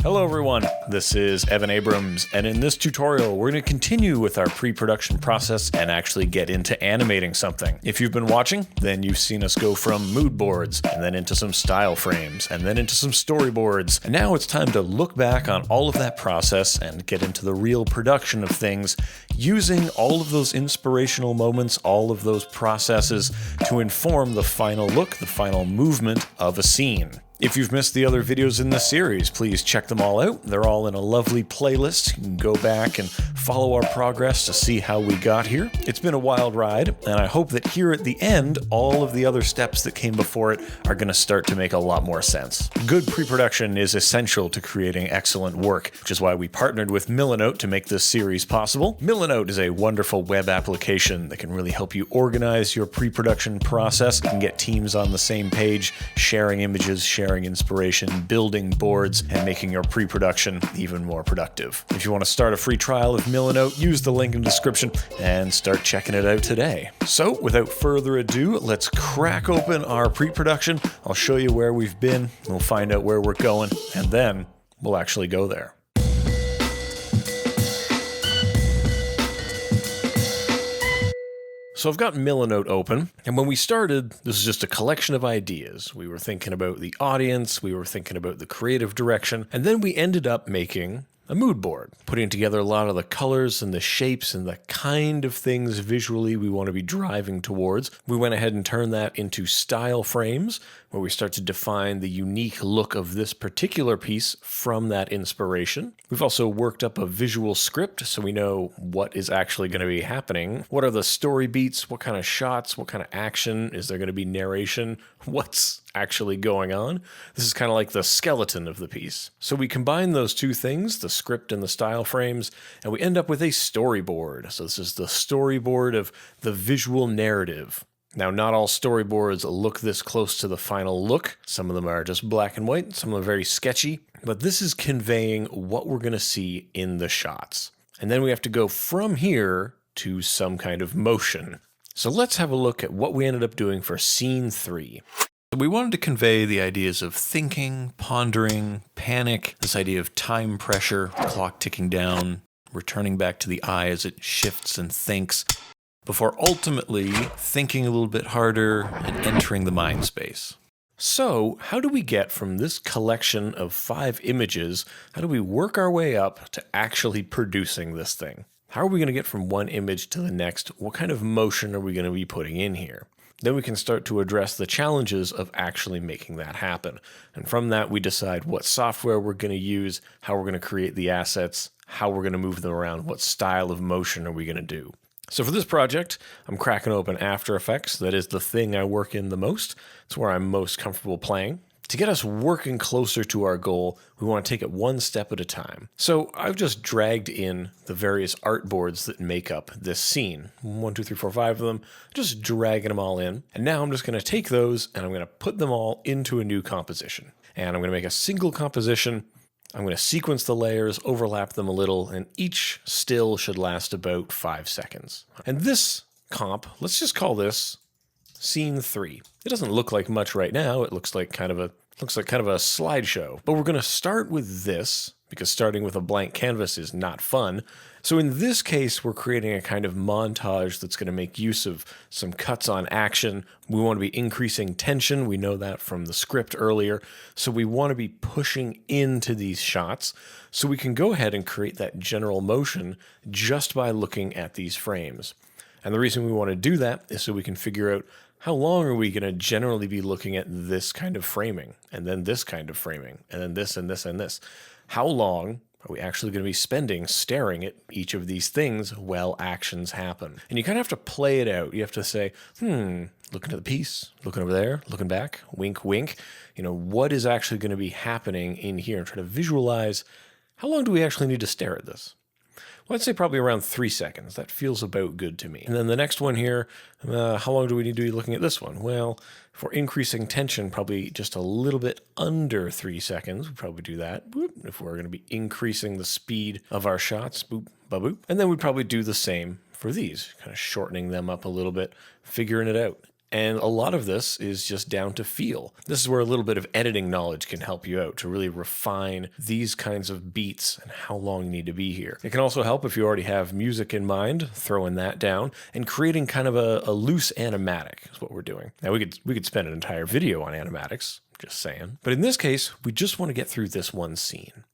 Hello everyone, this is Evan Abrams, and in this tutorial we're going to continue with our pre-production process and actually get into animating something. If you've been watching, then you've seen us go from mood boards, and then into some style frames, and then into some storyboards, and now it's time to look back on all of that process and get into the real production of things, using all of those inspirational moments, all of those processes to inform the final look, the final movement of a scene. If you've missed the other videos in this series, please check them all out. They're all in a lovely playlist. You can go back and follow our progress to see how we got here. It's been a wild ride, and I hope that here at the end, all of the other steps that came before it are going to start to make a lot more sense. Good pre-production is essential to creating excellent work, which is why we partnered with Milanote to make this series possible. Milanote is a wonderful web application that can really help you organize your pre-production process. You can get teams on the same page, sharing images, sharing inspiration, building boards, and making your pre-production even more productive. If you want to start a free trial of Milanote, use the link in the description and start checking it out today. So, without further ado, let's crack open our pre-production. I'll show you where we've been, we'll find out where we're going, and then we'll actually go there. So I've got Milanote open, and when we started, this was just a collection of ideas. We were thinking about the audience, we were thinking about the creative direction, and then we ended up making a mood board, putting together a lot of the colors and the shapes and the kind of things visually we want to be driving towards. We went ahead and turned that into style frames, where we start to define the unique look of this particular piece from that inspiration. We've also worked up a visual script so we know what is actually going to be happening. What are the story beats? What kind of shots? What kind of action? Is there going to be narration? What's actually going on? This is kind of like the skeleton of the piece. So we combine those two things, the script and the style frames, and we end up with a storyboard. So this is the storyboard of the visual narrative. Now, not all storyboards look this close to the final look. Some of them are just black and white, some of them are very sketchy, but this is conveying what we're going to see in the shots. And then we have to go from here to some kind of motion. So let's have a look at what we ended up doing for scene 3. We wanted to convey the ideas of thinking, pondering, panic, this idea of time pressure, the clock ticking down, returning back to the eye as it shifts and thinks, before ultimately thinking a little bit harder and entering the mind space. So, how do we get from this collection of 5 images, how do we work our way up to actually producing this thing? How are we going to get from one image to the next? What kind of motion are we going to be putting in here? Then we can start to address the challenges of actually making that happen. And from that, we decide what software we're going to use, how we're going to create the assets, how we're going to move them around, what style of motion are we going to do. So for this project, I'm cracking open After Effects. That is the thing I work in the most. It's where I'm most comfortable playing. To get us working closer to our goal, we want to take it one step at a time. So I've just dragged in the various artboards that make up this scene. 1, 2, 3, 4, 5 of them, just dragging them all in. And now I'm just going to take those and I'm going to put them all into a new composition. And I'm going to make a single composition. I'm going to sequence the layers, overlap them a little, and each still should last about 5 seconds. And this comp, let's just call this Scene 3. It doesn't look like much right now. It looks like kind of a slideshow. But we're going to start with this, because starting with a blank canvas is not fun. So in this case, we're creating a kind of montage that's going to make use of some cuts on action. We want to be increasing tension. We know that from the script earlier. So we want to be pushing into these shots. So we can go ahead and create that general motion just by looking at these frames. And the reason we want to do that is so we can figure out how long are we going to generally be looking at this kind of framing, and then this kind of framing, and then this and this and this. How long are we actually going to be spending staring at each of these things while actions happen? And you kind of have to play it out. You have to say, looking at the piece, looking over there, looking back, wink, wink. What is actually going to be happening in here? And try to visualize, how long do we actually need to stare at this? Well, I'd say probably around 3 seconds. That feels about good to me. And then the next one here, how long do we need to be looking at this one? Well, if we're increasing tension, probably just a little bit under 3 seconds. We'd probably do that. Boop. If we're going to be increasing the speed of our shots, boop, ba-boop. And then we'd probably do the same for these, kind of shortening them up a little bit, figuring it out. And a lot of this is just down to feel. This is where a little bit of editing knowledge can help you out to really refine these kinds of beats and how long you need to be here. It can also help if you already have music in mind, throwing that down and creating kind of a loose animatic is what we're doing. Now we could spend an entire video on animatics, just saying. But in this case, we just want to get through this one scene.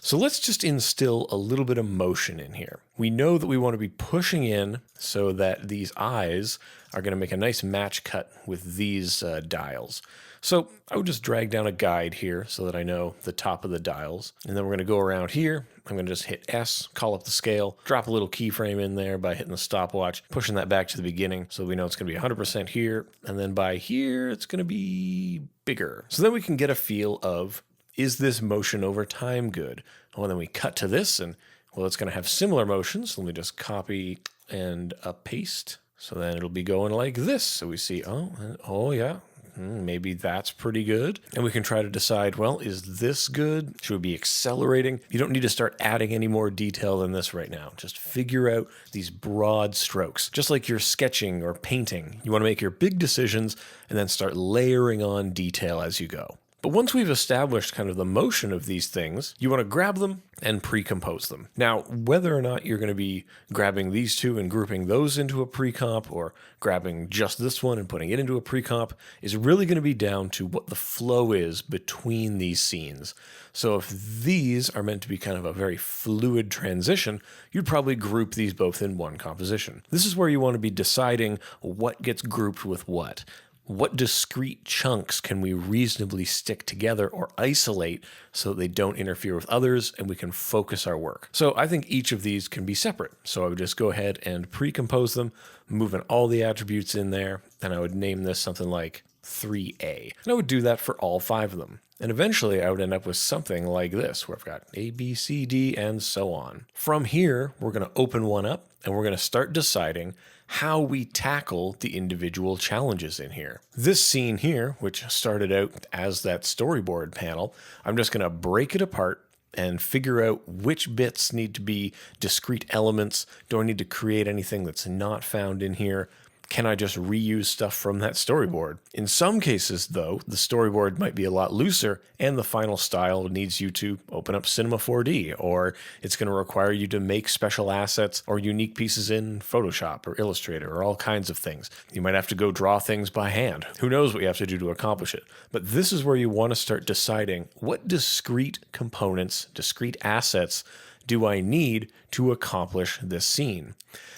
So let's just instill a little bit of motion in here. We know that we want to be pushing in so that these eyes are going to make a nice match cut with these dials. So I would just drag down a guide here so that I know the top of the dials. And then we're going to go around here. I'm going to just hit S, call up the scale, drop a little keyframe in there by hitting the stopwatch, pushing that back to the beginning so we know it's going to be 100% here. And then by here, it's going to be bigger. So then we can get a feel of, is this motion over time good? Well, then we cut to this and, well, it's going to have similar motions. Let me just copy and paste. So then it'll be going like this. So we see, oh yeah, maybe that's pretty good. And we can try to decide, well, is this good? Should we be accelerating? You don't need to start adding any more detail than this right now. Just figure out these broad strokes. Just like you're sketching or painting, you want to make your big decisions and then start layering on detail as you go. But once we've established kind of the motion of these things, you want to grab them and pre-compose them. Now, whether or not you're going to be grabbing these two and grouping those into a pre-comp or grabbing just this one and putting it into a pre-comp is really going to be down to what the flow is between these scenes. So if these are meant to be kind of a very fluid transition, you'd probably group these both in one composition. This is where you want to be deciding what gets grouped with what. What discrete chunks can we reasonably stick together or isolate so that they don't interfere with others and we can focus our work? So I think each of these can be separate. So I would just go ahead and pre-compose them, moving all the attributes in there, and I would name this something like 3A. And I would do that for all 5 of them. And eventually I would end up with something like this, where I've got A, B, C, D, and so on. From here, we're going to open one up and we're going to start deciding how we tackle the individual challenges in here. This scene here, which started out as that storyboard panel, I'm just going to break it apart and figure out which bits need to be discrete elements. Do I need to create anything that's not found in here? Can I just reuse stuff from that storyboard? In some cases, though, the storyboard might be a lot looser and the final style needs you to open up Cinema 4D, or it's going to require you to make special assets or unique pieces in Photoshop or Illustrator or all kinds of things. You might have to go draw things by hand. Who knows what you have to do to accomplish it? But this is where you want to start deciding what discrete components, discrete assets do I need to accomplish this scene?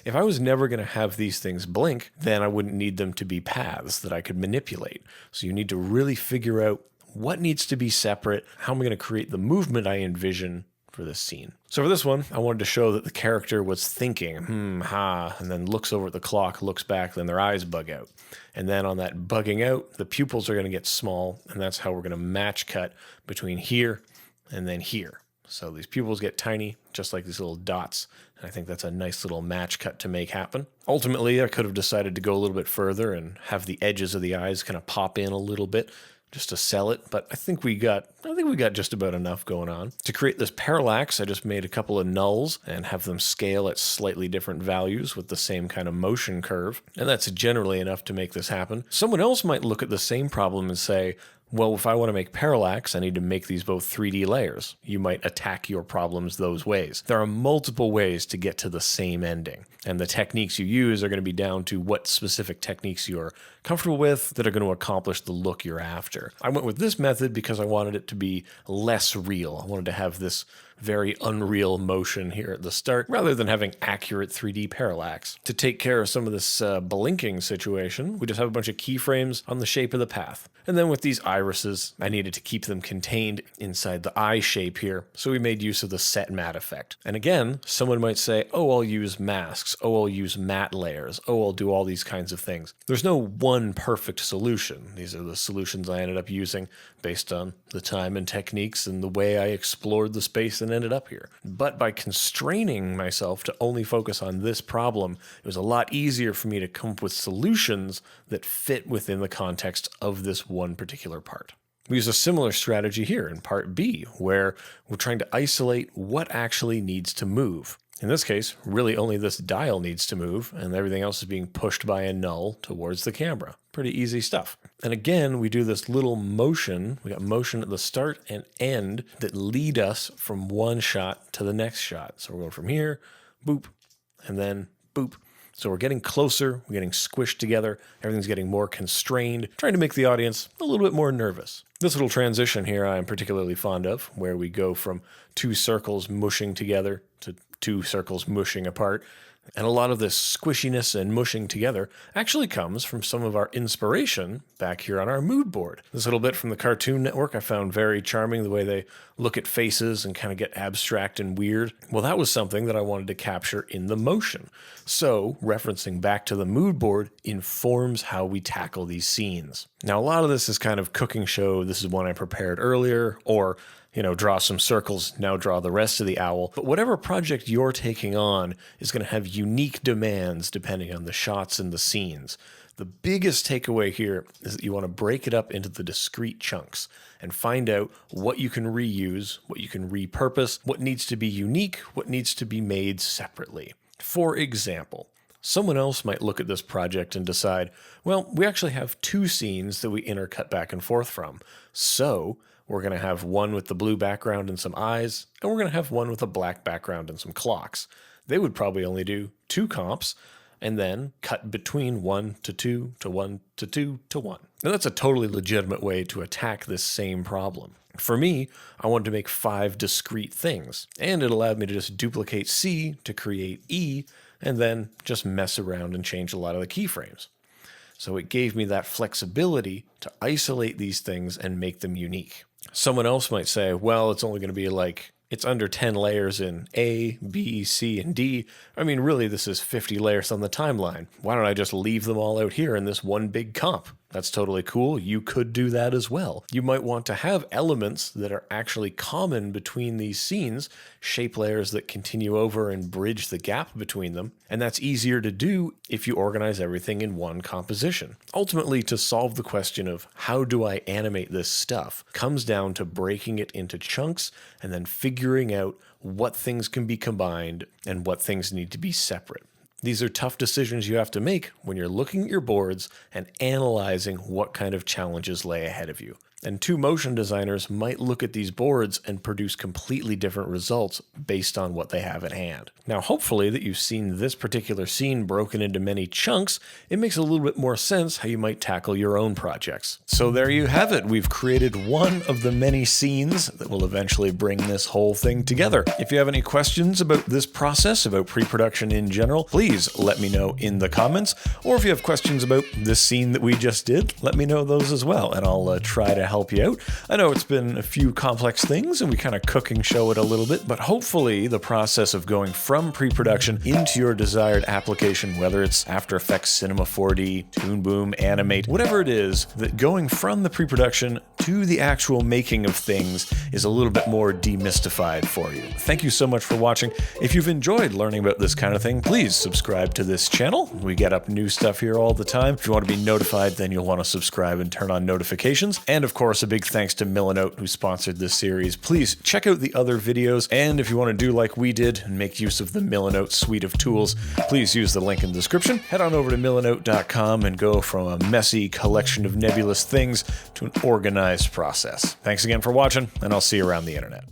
If I was never going to have these things blink, then I wouldn't need them to be paths that I could manipulate. So you need to really figure out what needs to be separate, how am I going to create the movement I envision for this scene. So for this one, I wanted to show that the character was thinking, and then looks over at the clock, looks back, then their eyes bug out. And then on that bugging out, the pupils are going to get small, and that's how we're going to match cut between here and then here. So these pupils get tiny, just like these little dots. And I think that's a nice little match cut to make happen. Ultimately, I could have decided to go a little bit further and have the edges of the eyes kind of pop in a little bit just to sell it. But I think we got just about enough going on. To create this parallax, I just made a couple of nulls and have them scale at slightly different values with the same kind of motion curve. And that's generally enough to make this happen. Someone else might look at the same problem and say, well, if I want to make parallax, I need to make these both 3D layers. You might attack your problems those ways. There are multiple ways to get to the same ending, and the techniques you use are going to be down to what specific techniques you're comfortable with that are going to accomplish the look you're after. I went with this method because I wanted it to be less real. I wanted to have this very unreal motion here at the start rather than having accurate 3D parallax. To take care of some of this blinking situation, we just have a bunch of keyframes on the shape of the path. And then with these irises, I needed to keep them contained inside the eye shape here, so we made use of the set matte effect. And again, someone might say, oh, I'll use masks, oh, I'll use matte layers, oh, I'll do all these kinds of things. There's no one perfect solution. These are the solutions I ended up using based on the time and techniques and the way I explored the space and ended up here. But by constraining myself to only focus on this problem, it was a lot easier for me to come up with solutions that fit within the context of this one particular part. We use a similar strategy here in part B, where we're trying to isolate what actually needs to move. In this case, really only this dial needs to move, and everything else is being pushed by a null towards the camera. Pretty easy stuff. And again, we do this little motion. We got motion at the start and end that lead us from one shot to the next shot. So we're going from here, boop, and then boop. So we're getting closer, we're getting squished together, everything's getting more constrained, trying to make the audience a little bit more nervous. This little transition here I am particularly fond of, where we go from two circles mushing together to two circles mushing apart. And a lot of this squishiness and mushing together actually comes from some of our inspiration back here on our mood board. This little bit from the Cartoon Network I found very charming, the way they look at faces and kind of get abstract and weird. Well, that was something that I wanted to capture in the motion. So, referencing back to the mood board informs how we tackle these scenes. Now, a lot of this is kind of cooking show, this is one I prepared earlier, or draw some circles, now draw the rest of the owl. But whatever project you're taking on is going to have unique demands depending on the shots and the scenes. The biggest takeaway here is that you want to break it up into the discrete chunks and find out what you can reuse, what you can repurpose, what needs to be unique, what needs to be made separately. For example, someone else might look at this project and decide, well, we actually have two scenes that we intercut back and forth from. So we're going to have one with the blue background and some eyes, and we're going to have one with a black background and some clocks. They would probably only do 2 comps, and then cut between 1 to 2 to 1 to 2 to 1. Now that's a totally legitimate way to attack this same problem. For me, I wanted to make 5 discrete things, and it allowed me to just duplicate C to create E, and then just mess around and change a lot of the keyframes. So it gave me that flexibility to isolate these things and make them unique. Someone else might say, well, it's only going to be it's under 10 layers in A, B, C, and D. I mean, really, this is 50 layers on the timeline. Why don't I just leave them all out here in this one big comp? That's totally cool. You could do that as well. You might want to have elements that are actually common between these scenes, shape layers that continue over and bridge the gap between them, and that's easier to do if you organize everything in one composition. Ultimately, to solve the question of how do I animate this stuff comes down to breaking it into chunks and then figuring out what things can be combined and what things need to be separate. These are tough decisions you have to make when you're looking at your boards and analyzing what kind of challenges lay ahead of you. And 2 motion designers might look at these boards and produce completely different results based on what they have at hand. Now, hopefully that you've seen this particular scene broken into many chunks, it makes a little bit more sense how you might tackle your own projects. So there you have it. We've created one of the many scenes that will eventually bring this whole thing together. If you have any questions about this process, about pre-production in general, please let me know in the comments. Or if you have questions about this scene that we just did, let me know those as well, and I'll try to help you out. I know it's been a few complex things and we kind of cooking show it a little bit, but hopefully the process of going from pre-production into your desired application, whether it's After Effects, Cinema 4D, Toon Boom, Animate, whatever it is, that going from the pre-production to the actual making of things is a little bit more demystified for you. Thank you so much for watching. If you've enjoyed learning about this kind of thing, please subscribe to this channel. We get up new stuff here all the time. If you want to be notified, then you'll want to subscribe and turn on notifications. And of course, a big thanks to Millinote who sponsored this series. Please check out the other videos, and if you want to do like we did and make use of the Millinote suite of tools, please use the link in the description. Head on over to millinote.com and go from a messy collection of nebulous things to an organized process. Thanks again for watching, and I'll see you around the internet.